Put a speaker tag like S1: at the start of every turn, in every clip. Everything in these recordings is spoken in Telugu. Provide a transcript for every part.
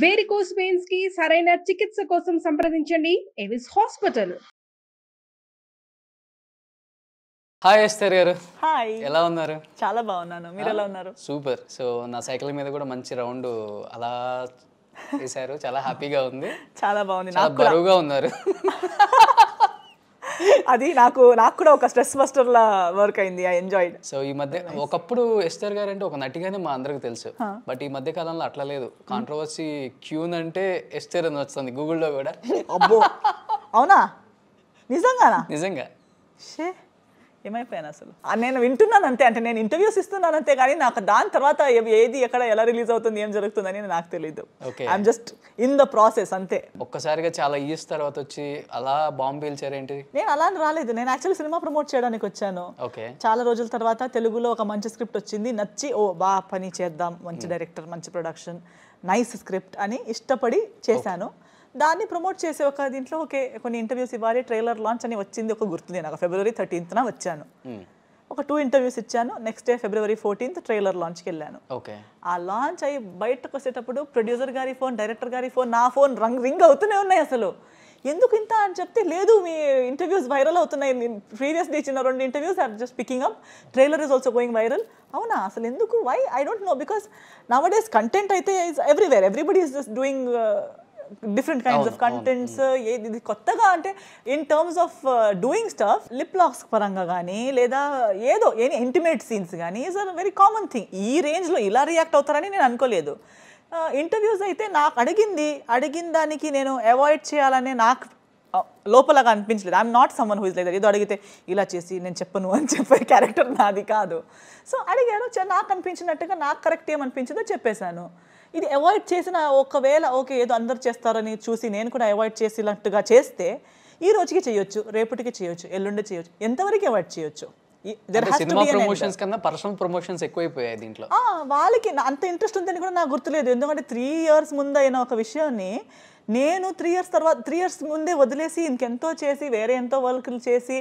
S1: వేరికోస్ వెయిన్స్ కి సరైన చికిత్స కోసం సంప్రదించండి ఎవిస్ హాస్పిటల్.
S2: హాయ్ ఎస్తర్ గారు,
S3: హాయ్.
S2: ఎలా ఉన్నారు?
S3: చాలా బాగున్నాను, మీరు ఎలా ఉన్నారు?
S2: సూపర్. సో నా సైకిల్ మీద కూడా మంచి రౌండ్ అలా వేశారు, చాలా హ్యాపీగా ఉంది.
S3: చాలా బాగుంది,
S2: చాలా బరువుగా ఉన్నారు.
S3: అది నాకు కూడా ఒక స్ట్రెస్ బస్టర్ లా వర్క్ అయింది. I enjoyed.
S2: సో ఈ మధ్య ఒకప్పుడు ఎస్తర్ గారు అంటే ఒక నటిగానే మా అందరికి తెలుసు, బట్ ఈ మధ్య కాలంలో అట్లా లేదు. కాంట్రవర్సీ క్యూన్ అంటే ఎస్తర్ అని వస్తుంది గూగుల్లో కూడా.
S3: అబ్బో, అవునా? నిజంగానా?
S2: నిజంగా.
S3: షే, ఏమైపోయాను అసలు. నేను వింటున్నాను అంతే, అంటే నేను ఇంటర్వ్యూస్ ఇస్తున్నాను అంతే, కానీ నాకు దాని తర్వాత ఏది ఎక్కడ ఎలా రిలీజ్ అవుతుంది, ఏం జరుగుతుందని నాకు తెలియదు. I'm just in the process అంతే.
S2: ఒక్కసారిగా చాలా ఇయర్స్ తర్వాత వచ్చి అలా బాంబు పేల్చారేంటి?
S3: నేను అలా రాలేదు. నేను యాక్చువల్లీ సినిమా ప్రమోట్ చేయడానికి వచ్చాను. చాలా రోజుల తర్వాత తెలుగులో ఒక మంచి స్క్రిప్ట్ వచ్చింది, నచ్చి బాగా పని చేద్దాం, మంచి డైరెక్టర్, మంచి ప్రొడక్షన్, నైస్ స్క్రిప్ట్ అని ఇష్టపడి చేశాను. దాన్ని ప్రమోట్ చేసే ఒక దీంట్లో కొన్ని ఇంటర్వ్యూస్ ఇవ్వాలి, ట్రైలర్ లాంచ్ అని వచ్చింది. ఒక గుర్తుంది నాకు, February 13th వచ్చాను. ఒక 2 ఇంటర్వ్యూస్ ఇచ్చాను. Next day February 14th trailer లాంచ్కి వెళ్ళాను. ఆ లాంచ్ అయ్యి బయటకు వచ్చేటప్పుడు ప్రొడ్యూసర్ గారి ఫోన్, డైరెక్టర్ గారి ఫోన్, నా ఫోన్ రింగ్ అవుతూనే ఉన్నాయి. అసలు ఎందుకు ఇంత అని చెప్తే, లేదు మీ ఇంటర్వ్యూస్ వైరల్ అవుతున్నాయి, ప్రీవియస్లీ ఇచ్చిన 2 interviews are just picking up, trailer is also going viral. అవునా? అసలు ఎందుకు? Why? I don't know. Because nowadays content అయితే is everywhere, everybody is just doing different kinds of contents. ఇది కొత్తగా అంటే in terms of doing stuff, lip lakhs పరంగా కానీ లేదా ఏదో ఇంటిమేట్ సీన్స్ కానీ is a very common thing. ఈ రేంజ్లో ఇలా రియాక్ట్ అవుతారని నేను అనుకోలేదు. ఇంటర్వ్యూస్ అయితే నాకు అడిగిన దానికి నేను అవాయిడ్ చేయాలని నాకు లోపలగా అనిపించలేదు. I'm not someone who is like that. ఏదో అడిగితే ఇలా చేసి నేను చెప్పను అని చెప్పే క్యారెక్టర్ నాది కాదు. సో అడిగారు, నాకు అనిపించినట్టుగా నాకు కరెక్ట్ ఏమనిపించిందో చెప్పేశాను. ఇది అవాయిడ్ చేసిన ఒకవేళ ఏదో అందరు చేస్తారని చూసి నేను కూడా అవాయిడ్ చేసినట్టుగా చేస్తే ఈ రోజుకి చేయొచ్చు, రేపటికి చేయొచ్చు, ఎల్లుండి చేయొచ్చు, ఎంతవరకు అవాయిడ్ చేయొచ్చు. వాళ్ళకి అంత ఇంట్రెస్ట్ ఉందని కూడా నాకు గుర్తులేదు. ఎందుకంటే 3 years ముందు అయిన ఒక విషయాన్ని నేను 3 years ముందే వదిలేసి ఇంకెంతో చేసి, వేరే ఎంతో వర్క్లు చేసి,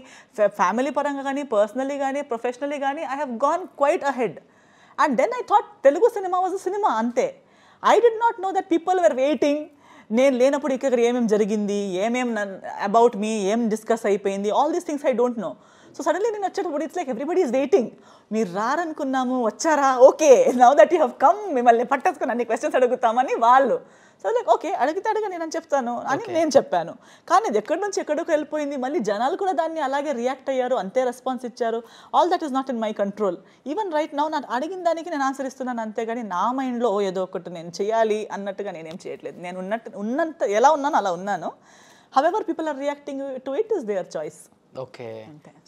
S3: ఫ్యామిలీ పరంగా కానీ, పర్సనలీ కానీ, ప్రొఫెషనలీ కానీ I have gone quite ahead. And then I thought Telugu cinema was a cinema, అంతే. I did not know that people were waiting. నేను లేనప్పుడు ఇక్కడ ఏమేమి జరిగింది, అబౌట్ మీ ఏం డిస్కస్ అయిపోయింది, all these things I don't no. So suddenly నేను వచ్చేటప్పుడు it's like everybody is waiting. మీరు రారనుకున్నాము, వచ్చారా, okay, now that you have come, మిమ్మల్ని పట్టేసుకుని అన్ని క్వశ్చన్స్ అడుగుతామని వాళ్ళు. సో లైక్ ఓకే, అడిగితే నేను చెప్తాను అని నేను చెప్పాను. కానీ అది ఎక్కడి నుంచి ఎక్కడికి వెళ్ళిపోయింది. మళ్ళీ జనాలు కూడా దాన్ని అలాగే రియాక్ట్ అయ్యారు, అంతే రెస్పాన్స్ ఇచ్చారు. All that is not in my control. Even right now నాకు అడిగిన దానికి నేను ఆన్సర్ ఇస్తున్నాను, అంతేగాని నా మైండ్లో ఏదో ఒకటి నేను చేయాలి అన్నట్టుగా నేనేం చేయట్లేదు. నేను ఉన్నంత ఎలా ఉన్నాను అలా ఉన్నాను. However people are reacting to it is their choice.
S2: Okay.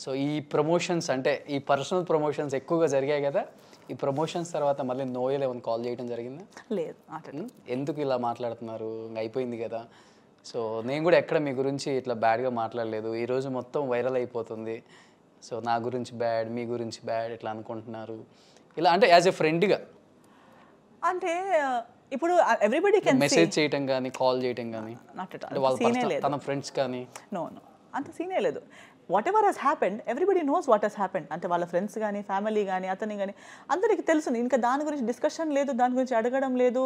S2: So ఈ ప్రమోషన్స్ అంటే ఈ పర్సనల్ ప్రమోషన్స్ ఎక్కువగా జరిగాయి కదా, ఈ ప్రమోషన్స్ తర్వాత మళ్ళీ నోయల్ ఏమైనా కాల్ చేయడం జరిగిందా?
S3: లేదు.
S2: ఎందుకు ఇలా మాట్లాడుతున్నారు, అయిపోయింది కదా. సో నేను కూడా ఎక్కడ మీ గురించి ఇట్లా బ్యాడ్గా మాట్లాడలేదు. ఈరోజు మొత్తం వైరల్ అయిపోతుంది. సో నా గురించి బ్యాడ్, మీ గురించి బ్యాడ్ ఇట్లా అనుకుంటున్నారు, ఇలా అంటే యాజ్ ఎ ఫ్రెండ్గా
S3: అంటే ఇప్పుడు ఎవ్రీబడి కెన్
S2: మెసేజ్ చేయటం కానీ, కాల్ చేయటం కానీ, తన ఫ్రెండ్స్ కానీ.
S3: నో, అంత సీనే లేదు. Whatever he's happened, everybody knows what he's happened. అంటే వాళ్ళ ఫ్రెండ్స్ కానీ, ఫ్యామిలీ కానీ, అతని కానీ అందరికీ తెలుసు. ఇంకా దాని గురించి డిస్కషన్ లేదు, దాని గురించి అడగడం లేదు.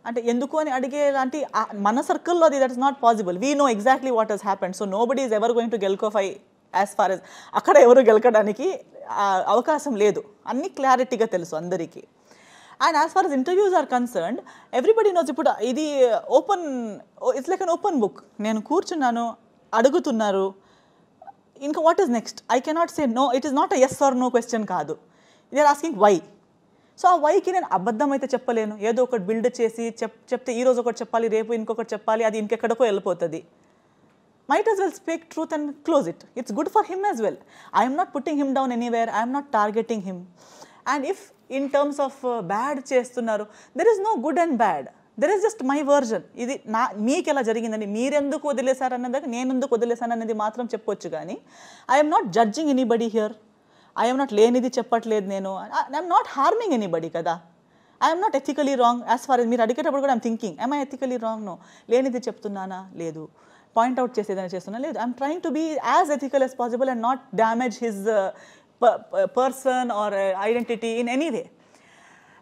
S3: అంటే ఎందుకు అని అడిగే లాంటి మన సర్కిల్లో అది that is not possible. We know exactly what he's happened. So nobody is ever going to గెలుకోఫై యాజ్ ఫార్ ఎస్ అక్కడ ఎవరు గెలకడానికి అవకాశం లేదు. అన్ని క్లారిటీగా తెలుసు అందరికీ. And as far as interviews are concerned, everybody knows. ఇప్పుడు ఇది open, it's like an open book. నేను కూర్చున్నాను, అడుగుతున్నారు, ఇంకా what is next? I cannot say no. It is not a yes or no question కాదు. They are asking why. So ఆ వైకి నేను అబద్ధం అయితే చెప్పలేను. ఏదో ఒకటి బిల్డ్ చేసి చెప్తే ఈరోజు ఒకటి చెప్పాలి, రేపు ఇంకొకటి చెప్పాలి, అది ఇంకెక్కడికో వెళ్ళిపోతుంది. Might as well speak truth and close it. It's good for him as well. I am not putting him down anywhere. I am not targeting him. And if in terms of bad చేస్తున్నారు, there is no good and bad. There is just my version. ఇది మీకు ఎలా జరిగిందని, మీరెందుకు వదిలేశారన్నది, నేను ఎందుకు వదిలేశానన్నది మాత్రం చెప్పొచ్చు. కానీ I'm not judging anybody here. I'm not లేనిది చెప్పట్లేదు నేను. ఐఎమ్ నాట్ హార్మింగ్ ఎనీబడి కదా. I'm not ethically wrong as far మీరు అడిగేటప్పుడు కూడా I'm thinking I'm I ethically wrong? No. లేనిది చెప్తున్నానా? లేదు. పాయింట్అవుట్ చేసేదని చేస్తున్నా? లేదు. I'm trying to be as ethical as possible and not damage his person or identity in any way.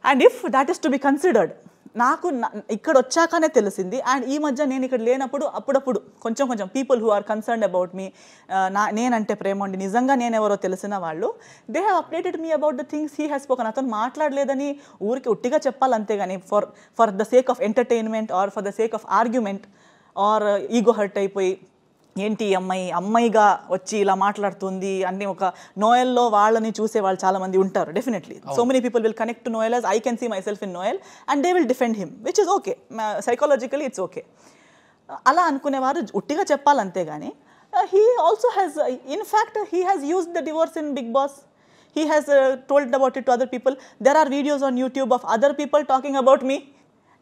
S3: And if that is to be considered, నాకు ఇక్కడ వచ్చాకనే తెలిసింది. అండ్ ఈ మధ్య నేను ఇక్కడ లేనప్పుడు అప్పుడప్పుడు కొంచెం people who are concerned about me, నేనంటే ప్రేమ ఉండి నిజంగా నేనెవరో తెలిసిన వాళ్ళు, they have updated me about the things he has spoken. అతను మాట్లాడలేదని ఊరికి ఉట్టిగా చెప్పాలి అంతేగాని for the sake of entertainment or for the sake of argument or ego hurt అయిపోయి ఏంటి అమ్మాయిగా వచ్చి ఇలా మాట్లాడుతుంది అన్ని. ఒక నోయల్లో వాళ్ళని చూసే వాళ్ళు చాలామంది ఉంటారు definitely. So many people will connect to Noel as I can see myself in Noel and they will defend him, which is okay, psychologically it's okay. అలా అనుకునేవారు ఉట్టిగా చెప్పాలి అంతేగాని he also has, in fact he has used the divorce in Bigg Boss. He has told about it to other people. There are videos on YouTube of other people talking about me.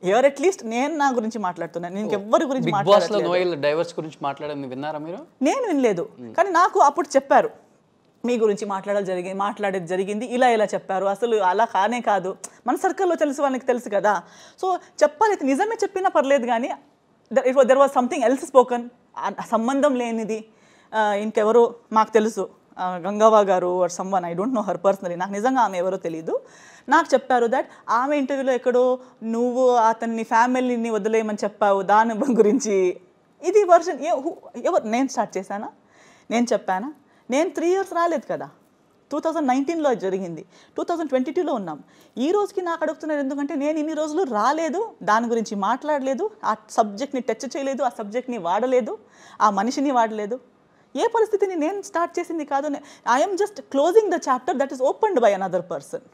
S3: Here at least నేను నా గురించి మాట్లాడుతున్నాను, నేను ఎవరి గురించి
S2: మాట్లాడలేదు. నోయల్ డైవర్స్ గురించి మాట్లాడని విన్నారా మీరు?
S3: నేను వినలేదు, కానీ నాకు అప్పుడు చెప్పారు మీ గురించి మాట్లాడేది జరిగింది, ఇలా చెప్పారు. అసలు అలా కానే కాదు, మన సర్కిల్లో తెలుసు వాళ్ళకి తెలుసు కదా. సో చెప్పాలి, నిజమే చెప్పినా పర్లేదు కానీ there was something else spoken, సంబంధం లేనిది. ఇంకెవరో మాకు తెలుసు, Gangavva garu or someone, I don't know her personally, నాకు నిజంగా ఆమె ఎవరో తెలీదు. నాకు చెప్పారు దట్ ఆమె ఇంటర్వ్యూలో ఎక్కడో నువ్వు అతన్ని ఫ్యామిలీని వదిలేయమని చెప్పావు దాని గురించి. ఇది వర్షన్ ఎవరు, నేను స్టార్ట్ చేశానా, నేను చెప్పానా? నేను 3 years రాలేదు కదా, 2019లో జరిగింది, 2022లో ఉన్నాం. ఈ రోజుకి నాకు అడుగుతున్నారు ఎందుకంటే నేను ఇన్ని రోజులు రాలేదు, దాని గురించి మాట్లాడలేదు, ఆ సబ్జెక్ట్ని టచ్ చేయలేదు, ఆ సబ్జెక్ట్ని వాడలేదు, ఆ మనిషిని వాడలేదు. ఏ పరిస్థితిని నేను స్టార్ట్ చేసింది కాదు. I'm just closing the chapter that is opened by another person.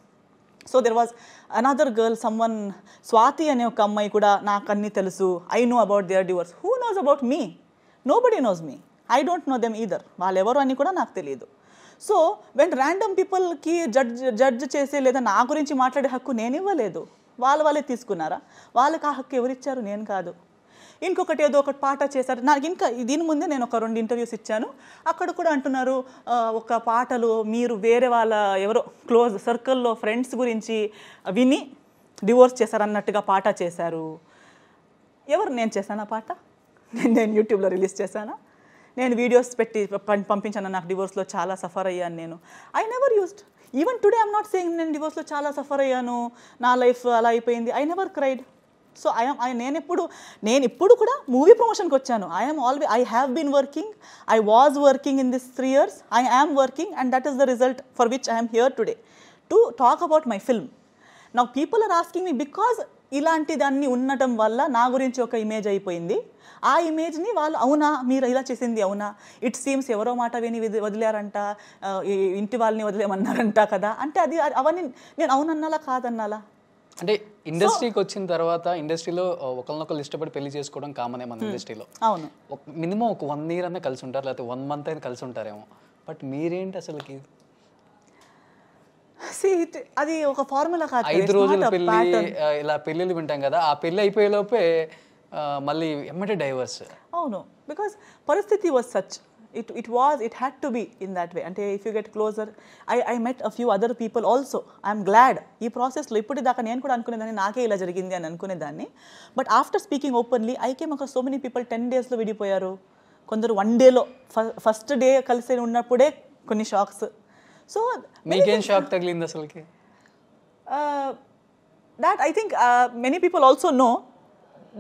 S3: So there was another girl, someone, Swathi అనే ఒక అమ్మాయి కూడా నాకు అన్నీ తెలుసు, I know about their divorce. Who knows about me? Nobody knows me, I don't know them either. వాళ్ళు ఎవరు అని కూడా నాకు తెలియదు. సో వెన్ ర్యాండమ్ పీపుల్కి జడ్జ్ చేసే లేదా నా గురించి మాట్లాడే హక్కు నేను ఇవ్వలేదు, వాళ్ళే తీసుకున్నారా? వాళ్ళకి ఆ హక్కు ఎవరిచ్చారు? నేను కాదు. ఇంకొకటి ఏదో ఒకటి పాట చేశారు. నాకు ఇంకా దీని ముందే నేను ఒక 2 ఇంటర్వ్యూస్ ఇచ్చాను, అక్కడ కూడా అంటున్నారు ఒక పాటలు మీరు వేరే వాళ్ళ ఎవరో క్లోజ్ సర్కిల్లో ఫ్రెండ్స్ గురించి విని డివోర్స్ చేశారన్నట్టుగా పాట చేశారు. ఎవరు? నేను చేశానా పాట? నేను యూట్యూబ్లో రిలీజ్ చేశానా? నేను వీడియోస్ పెట్టి పంపించాను, నాకు డివోర్స్లో చాలా సఫర్ అయ్యాను నేను. I never used, even today I'm not saying నేను డివోర్స్లో చాలా సఫర్ అయ్యాను, నా లైఫ్ అలా అయిపోయింది. I never cried. సో నేను ఇప్పుడు కూడా మూవీ ప్రమోషన్కి వచ్చాను. I have been working, I was working in this 3 years, I am working and that is the result for which I'm here today to talk about my film. Now people are asking me because ఇలాంటిదన్నీ ఉండటం వల్ల నా గురించి ఒక ఇమేజ్ అయిపోయింది. ఆ ఇమేజ్ని వాళ్ళు అవునా మీరు ఇలా చేసింది అవునా, ఇట్ సీమ్స్ ఎవరో మాట విని వదిలేరంట, ఇంటి వాళ్ళని వదిలేమన్నారంట కదా, అంటే అది అవన్నీ నేను అవునన్నాలా కాదన్నాలా?
S2: అంటే ఇండస్ట్రీకి వచ్చిన తర్వాత ఇండస్ట్రీలో ఒకరినొకరు ఇష్టపడి పెళ్లి చేసుకోవడం కామనే మన ఇండస్ట్రీలో.
S3: అవును,
S2: మినిమం ఒక 1 year అన్నా కలిసి ఉంటారు, లేకపోతే 1 month అయినా కలిసి ఉంటారేమో. బట్ మీరేంటి అసలుకి
S3: అది ఒక ఫార్ములా కాదు.
S2: 5 రోజుల పెళ్లి, ఇలా పెళ్ళిళ్ళు వింటాం కదా, ఆ పెళ్లి అయిపోయేలోపే మళ్ళీ ఎమ్మటే డైవర్స్.
S3: అవును, బికాస్ పరిస్థితి was such, it had to be in that way. అంటే if you get closer, I met a few other people also. I'm glad ఈ ప్రాసెస్లో ఇప్పటిదాకా నేను కూడా అనుకునేదాన్ని నాకే ఇలా జరిగింది అని అనుకునేదాన్ని. But after speaking openly I came across so many people 10 daysలో విడిపోయారు, కొందరు 1 dayలో, ఫస్ట్ డే కలిసి ఉన్నప్పుడే కొన్ని షాక్స్. సో
S2: మీకేం షాక్ తగిలింది అసలుకి?
S3: that I think many people also know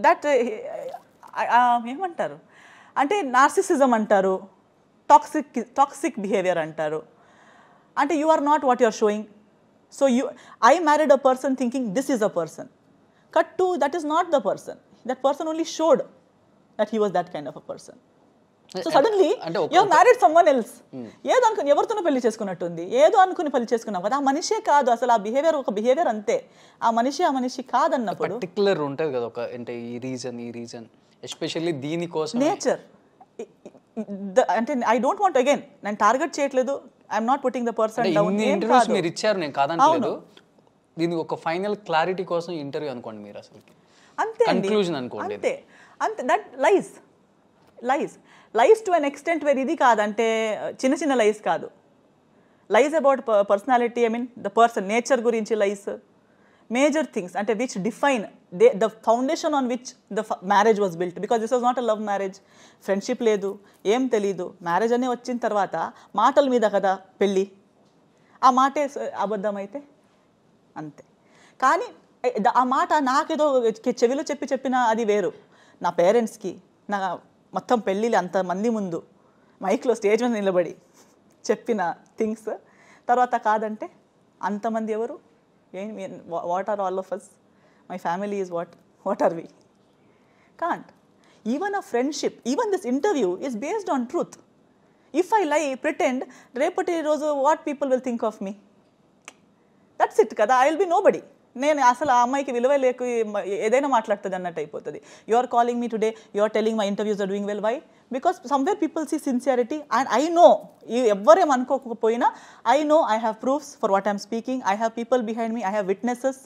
S3: that ఏమంటారు అంటే నార్సిసిజం అంటారు, టాక్సిక్ బిహేవియర్ అంటారు. అంటే you are not what you are showing. So I married a person thinking this is a person, cut to that is not the person. That person only showed that he was that kind of a person. So suddenly you have married someone else. ఏదో అనుకుని ఎవరితోనో పెళ్లి చేసుకున్నట్టుంది, ఏదో అనుకుని పెళ్లి చేసుకున్నావు కదా, ఆ మనిషే కాదు అసలు, ఆ బిహేవియర్ ఒక బిహేవియర్ అంతే, ఆ మనిషి కాదన్నప్పుడు
S2: పర్టిక్యులర్ ఉంటుంది కదా ఒక, అంటే ఈ రీజన్ ఎస్పెషల్లీ దీనికోసం
S3: నేచర్. అంటే ఐ డోంట్ వాంట్ అగైన్, నేను టార్గెట్ చేయట్లేదు, I'm not putting the person down.
S2: Interviews మీరు ఇచ్చారు, నేను కాదనట్లేదు, దీనికి ఒక ఫైనల్ క్లారిటీ కోసం ఇంటర్వ్యూ అనుకోండి మీరు అసలు
S3: అంతే,
S2: కన్క్లూజన్ అనుకోండి
S3: అంతే. That lies to an extent where ఇది కాదంటే చిన్న లైస్ కాదు, lies about personality, I mean the person nature గురించి లైస్, మేజర్ థింగ్స్ అంటే which define the foundation on which the marriage was built. Because this was not a love marriage, friendship లేదు, ఏం తెలీదు. మ్యారేజ్ అనే వచ్చిన తర్వాత మాటల మీద కదా పెళ్ళి, ఆ మాటే అబద్ధం అయితే అంతే. కానీ ఆ మాట నాకేదో చెవిలో చెప్పిన అది వేరు. నా పేరెంట్స్కి నా మొత్తం పెళ్ళిళ్ళు అంతమంది ముందు మైక్లో స్టేజ్ మీద నిలబడి చెప్పిన థింగ్స్ తర్వాత కాదంటే అంతమంది ఎవరు? What are all of us? My family is what are we? Can't. Even a friendship, even this interview is based on truth. If I lie, pretend, రేపటి రోజు what people will think of me? That's it కదా. I will be nobody. నేను అసలు ఆ అమ్మాయికి విలువ లేక ఏదైనా మాట్లాడుతుంది అన్నట్టు అయిపోతుంది. You are calling me today, you are telling my interviews are doing well. Why? Because somewhere people see sincerity and I know, ఎవ్వరేం అనుకోకపోయినా I know I have proofs for what I'm speaking. I have people behind me, I have witnesses,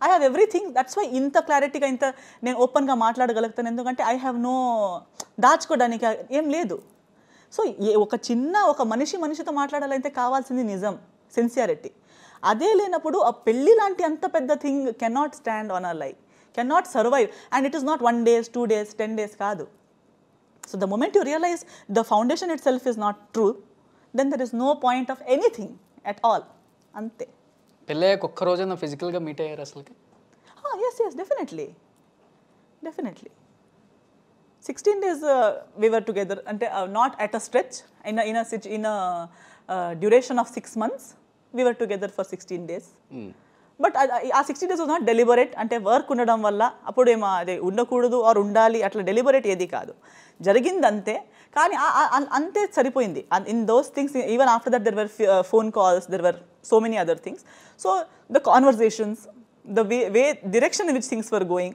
S3: I have everything. That's why ఇంత క్లారిటీగా ఇంత నేను ఓపెన్గా మాట్లాడగలుగుతాను. ఎందుకంటే ఐ హ్యావ్ నో, దాచుకోవడానికి ఏం లేదు. సో ఒక మనిషితో మాట్లాడాలంటే కావాల్సింది నిజం, సిన్సియారిటీ. అదే లేనప్పుడు ఆ పెళ్ళి లాంటి అంత పెద్ద thing cannot stand on a lie, cannot survive. And it is not 1 day, 2 days, 10 days కాదు. So the moment you realise the foundation itself is not true, then there is no point of anything at all. అంతే.
S2: పెళ్ళయ్యాక ఒక్క రోజైనా ఫిజికల్గా మీట్ అయ్యారు అసలుకి?
S3: Yes, definitely. 16 days we were together. అంటే not at a stretch, in a duration of 6 months we were together for 16 days. But ఆ 16 days వాజ్ నాట్ డెలిబరేట్. అంటే వర్క్ ఉండడం వల్ల అప్పుడు ఏమో అదే ఉండకూడదు ఆర్ ఉండాలి అట్లా డెలిబరేట్ ఏది కాదు, జరిగింది అంతే. కానీ అంతే సరిపోయింది. In those things even after that there were phone calls, there were so many other things. So the conversations, the way direction in which things were going,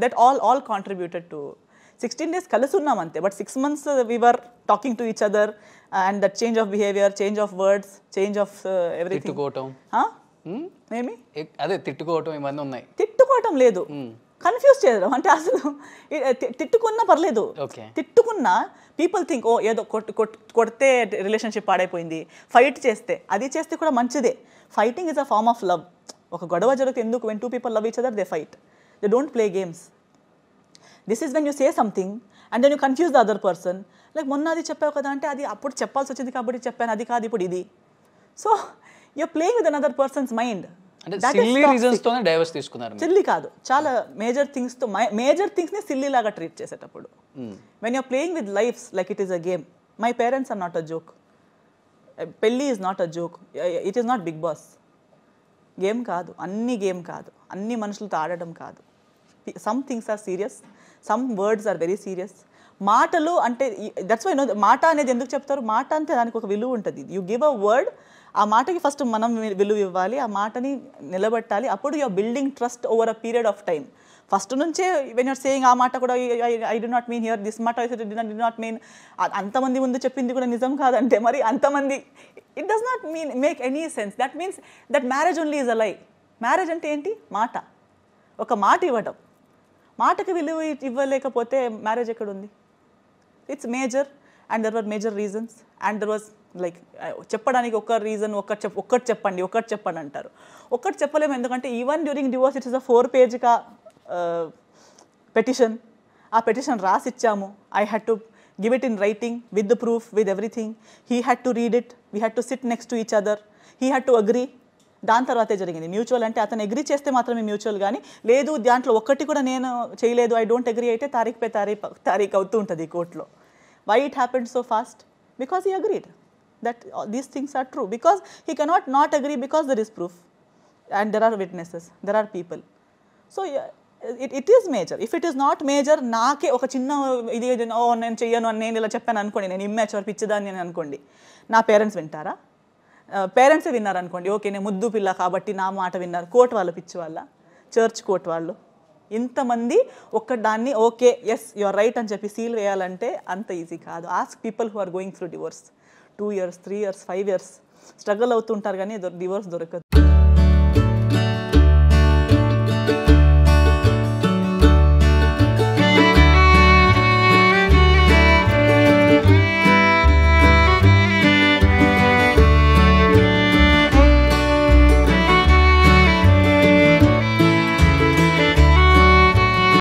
S3: that all contributed to 16 days కలిసి ఉన్నాం అంతే. But 6 months we were talking to each other and that change of behavior, change of words, change of everything.
S2: తిట్టుకోవటం,
S3: ఏమి
S2: అదే తిట్టుకోవటం ఇవన్నీ ఉన్నాయి.
S3: తిట్టుకోవటం లేదు, కన్ఫ్యూజ్ చేయడం. అంటే అసలు తిట్టుకున్నా పర్లేదు, తిట్టుకున్నా పీపుల్ థింక్ ఓ ఏదో కొడితే రిలేషన్షిప్ పాడైపోయింది. ఫైట్ చేస్తే, అది చేస్తే కూడా మంచిదే. Fighting is a form of love. ఒక గొడవ జరిగితే ఎందుకు, when 2 people love each other they fight, they don't play games. This is when you say something and then you confuse the other person. Like మొన్న అది చెప్పావు కదా అంటే అది అప్పుడు చెప్పాల్సి వచ్చింది కాబట్టి చెప్పాను, అది కాదు ఇప్పుడు ఇది. So you're playing with another person's mind.
S2: అంటే సిల్లీ రీజన్స్ తోనే డైవర్స్ తీసుకున్నారు.
S3: సిల్లీ కాదు, చాలా మేజర్ థింగ్స్ని సిల్లీ లాగా ట్రీట్ చేసేటప్పుడు. when you're playing with lives like it is a game. My parents are not a joke. పెళ్ళి is not a joke. It is not Big Boss. Game కాదు, గేమ్ కాదు, అన్ని మనుషులతో ఆడడం కాదు. Some things are serious, some words are very serious. మాటలు అంటే దట్స్ వై మాట అనేది ఎందుకు చెప్తారు? మాట అంటే దానికి ఒక విలువ ఉంటుంది. యూ గివ్ అ వర్డ్, ఆ మాటకి ఫస్ట్ మనం విలువ ఇవ్వాలి, ఆ మాటని నిలబెట్టాలి. అప్పుడు you are building trust over a period of time. First నుంచే వెన్ యూర్ సేయింగ్ ఆ మాట కూడా I do not mean here this మాట, ఐ డి నాట్ మీన్, అంతమంది ముందు చెప్పింది కూడా నిజం కాదంటే మరి అంతమంది, it does not mean make any sense. That means that marriage only is a lie. Marriage అంటే ఏంటి? మాట. ఒక మాట ఇవ్వడం. మాటకి విలువ ఇవ్వలేకపోతే మ్యారేజ్ ఎక్కడుంది? It's major and there were major reasons and there was like చెప్పడానికి ఒక రీజన్, ఒక్కటి చెప్పండి అంటారు. ఒక్కటి చెప్పలేము, ఎందుకంటే even during divorce it is a 4-page petition. ఆ పెటిషన్ రాసిచ్చాము. I had to give it in writing with the proof, with everything. He had to read it, we had to sit next to each other, he had to agree. దాని తర్వాతే జరిగింది. మ్యూచువల్ అంటే అతను అగ్రీ చేస్తే మాత్రమే మ్యూచువల్, కానీ లేదు దాంట్లో ఒక్కటి కూడా నేను చేయలేదు, ఐ డోంట్ అగ్రీ అయితే తారీఖు పే తారీఖు అవుతూ ఉంటుంది కోర్టులో. Why it happened so fast? Because he agreed that these things are true, because he cannot not agree, because there is proof and there are witnesses, there are people. So it is major. If it is not major, నాకే ఒక చిన్న ఇది నేను చెయ్యను అని నేను ఇలా చెప్పాను అనుకోండి, నేను ఇమ్మాచ్యూర్ పిచ్చిదాన్ని అని అనుకోండి, నా పేరెంట్స్ వింటారా? పేరెంట్సే విన్నారు అనుకోండి, ఓకే నేను ముద్దు పిల్ల కాబట్టి నా మాట విన్నారు. కోర్టు వాళ్ళు పిచ్చి వాళ్ళ, చర్చ్ కోర్టు వాళ్ళు, ఇంతమంది దాన్ని okay yes you are right అని చెప్పి సీల్ వేయాలంటే అంత ఈజీ కాదు. Ask people who are going through divorce. 2 years, 3 years, 5 years struggle అవుతుంటారు, కానీ డివోర్స్ దొరకదు.